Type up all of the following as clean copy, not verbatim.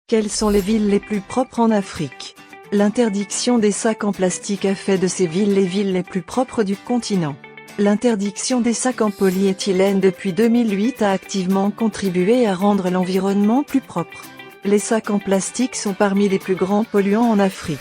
Quelles sont les villes les plus propres en Afrique? L'interdiction des sacs en plastique a fait de ces villes les villes les plus propres du continent. L'interdiction des sacs en polyéthylène depuis 2008 a activement contribué à rendre l'environnement plus propre. Les sacs en plastique sont parmi les plus grands polluants en Afrique.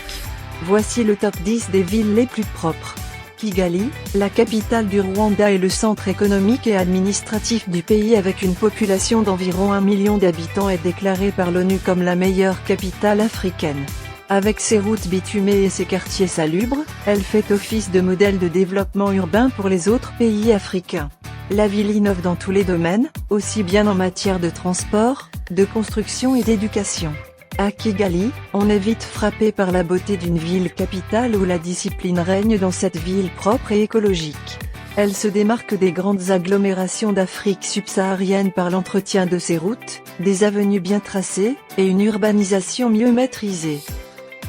Voici le top 10 des villes les plus propres. Kigali, la capitale du Rwanda et le centre économique et administratif du pays avec une population d'environ 1 million d'habitants est déclarée par l'ONU comme la meilleure capitale africaine. Avec ses routes bitumées et ses quartiers salubres, elle fait office de modèle de développement urbain pour les autres pays africains. La ville innove dans tous les domaines, aussi bien en matière de transport, de construction et d'éducation. À Kigali, on est vite frappé par la beauté d'une ville capitale où la discipline règne dans cette ville propre et écologique. Elle se démarque des grandes agglomérations d'Afrique subsaharienne par l'entretien de ses routes, des avenues bien tracées, et une urbanisation mieux maîtrisée.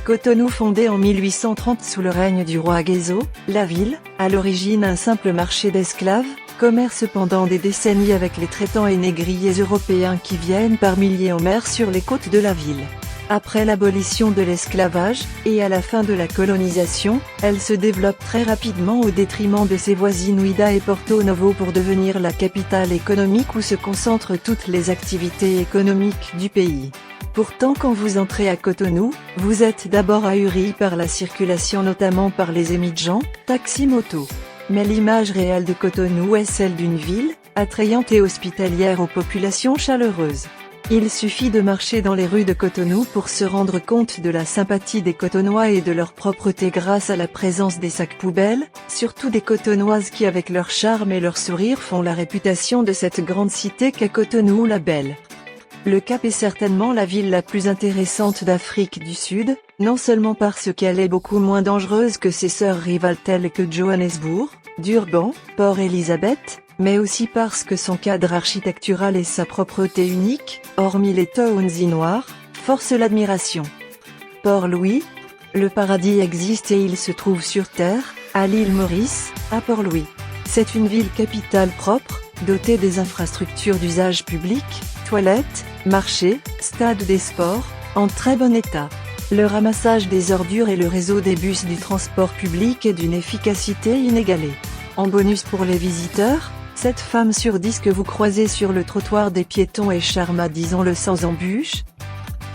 Cotonou fondée en 1830 sous le règne du roi Gezo, la ville, à l'origine un simple marché d'esclaves, commerce pendant des décennies avec les traitants et négriers européens qui viennent par milliers en mer sur les côtes de la ville. Après l'abolition de l'esclavage, et à la fin de la colonisation, elle se développe très rapidement au détriment de ses voisines Ouidah et Porto Novo pour devenir la capitale économique où se concentrent toutes les activités économiques du pays. Pourtant quand vous entrez à Cotonou, vous êtes d'abord ahuri par la circulation notamment par les émigrants, taxi-moto. Mais l'image réelle de Cotonou est celle d'une ville, attrayante et hospitalière aux populations chaleureuses. Il suffit de marcher dans les rues de Cotonou pour se rendre compte de la sympathie des Cotonois et de leur propreté grâce à la présence des sacs poubelles, surtout des Cotonoises qui avec leur charme et leur sourire font la réputation de cette grande cité qu'est Cotonou la Belle. Le Cap est certainement la ville la plus intéressante d'Afrique du Sud, non seulement parce qu'elle est beaucoup moins dangereuse que ses sœurs rivales telles que Johannesburg, Durban, Port Elizabeth, mais aussi parce que son cadre architectural et sa propreté unique, hormis les towns noirs, forcent l'admiration. Port-Louis, le paradis existe et il se trouve sur Terre, à l'île Maurice, à Port-Louis. C'est une ville capitale propre, dotée des infrastructures d'usage public, toilettes, marchés, stades des sports, en très bon état. Le ramassage des ordures et le réseau des bus du transport public est d'une efficacité inégalée. En bonus pour les visiteurs, 7 femmes sur 10 que vous croisez sur le trottoir des piétons et charma disons-le sans embûche.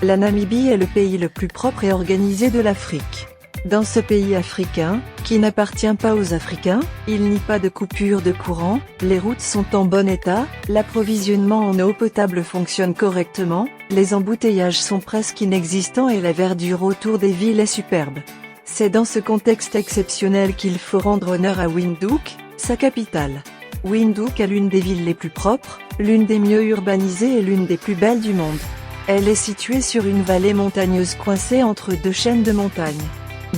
La Namibie est le pays le plus propre et organisé de l'Afrique. Dans ce pays africain, qui n'appartient pas aux Africains, il n'y a pas de coupure de courant, les routes sont en bon état, l'approvisionnement en eau potable fonctionne correctement, les embouteillages sont presque inexistants et la verdure autour des villes est superbe. C'est dans ce contexte exceptionnel qu'il faut rendre honneur à Windhoek, sa capitale. Windhoek est l'une des villes les plus propres, l'une des mieux urbanisées et l'une des plus belles du monde. Elle est située sur une vallée montagneuse coincée entre deux chaînes de montagnes.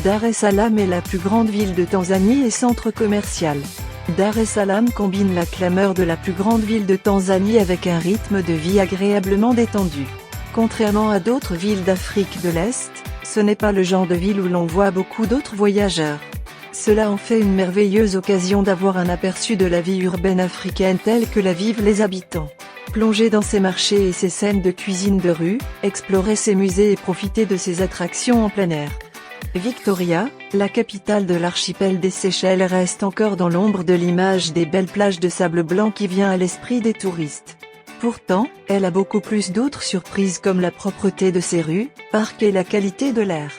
Dar es Salaam est la plus grande ville de Tanzanie et centre commercial. Dar es Salaam combine la clameur de la plus grande ville de Tanzanie avec un rythme de vie agréablement détendu. Contrairement à d'autres villes d'Afrique de l'Est, ce n'est pas le genre de ville où l'on voit beaucoup d'autres voyageurs. Cela en fait une merveilleuse occasion d'avoir un aperçu de la vie urbaine africaine telle que la vivent les habitants. Plonger dans ses marchés et ses scènes de cuisine de rue, explorer ses musées et profiter de ses attractions en plein air. Victoria, la capitale de l'archipel des Seychelles reste encore dans l'ombre de l'image des belles plages de sable blanc qui vient à l'esprit des touristes. Pourtant, elle a beaucoup plus d'autres surprises comme la propreté de ses rues, parcs et la qualité de l'air.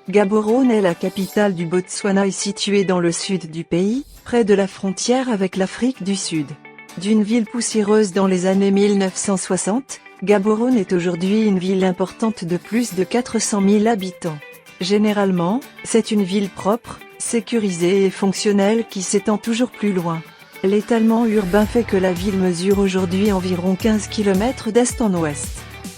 Gaborone est la capitale du Botswana et située dans le sud du pays, près de la frontière avec l'Afrique du Sud. D'une ville poussiéreuse dans les années 1960, Gaborone est aujourd'hui une ville importante de plus de 400 000 habitants. Généralement, c'est une ville propre, sécurisée et fonctionnelle qui s'étend toujours plus loin. L'étalement urbain fait que la ville mesure aujourd'hui environ 15 km d'est en ouest.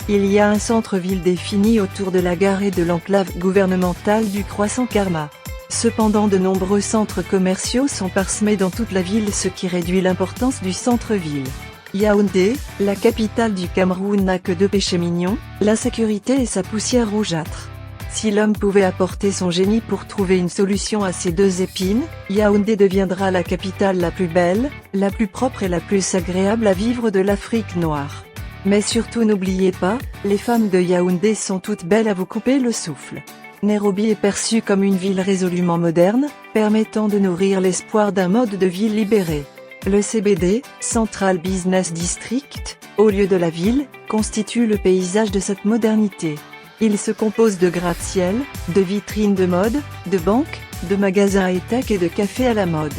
Il y a un centre-ville défini autour de la gare et de l'enclave gouvernementale du Croissant Karma. Cependant de nombreux centres commerciaux sont parsemés dans toute la ville ce qui réduit l'importance du centre-ville. Yaoundé, la capitale du Cameroun n'a que 2 péchés mignons, l'insécurité et sa poussière rougeâtre. Si l'homme pouvait apporter son génie pour trouver une solution à ces 2 épines, Yaoundé deviendra la capitale la plus belle, la plus propre et la plus agréable à vivre de l'Afrique noire. Mais surtout n'oubliez pas, les femmes de Yaoundé sont toutes belles à vous couper le souffle. Nairobi est perçue comme une ville résolument moderne, permettant de nourrir l'espoir d'un mode de vie libéré. Le CBD, Central Business District, au lieu de la ville, constitue le paysage de cette modernité. Il se compose de gratte-ciel, de vitrines de mode, de banques, de magasins high-tech et de cafés à la mode.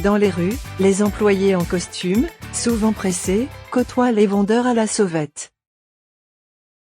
Dans les rues, les employés en costume, souvent pressés, côtoient les vendeurs à la sauvette.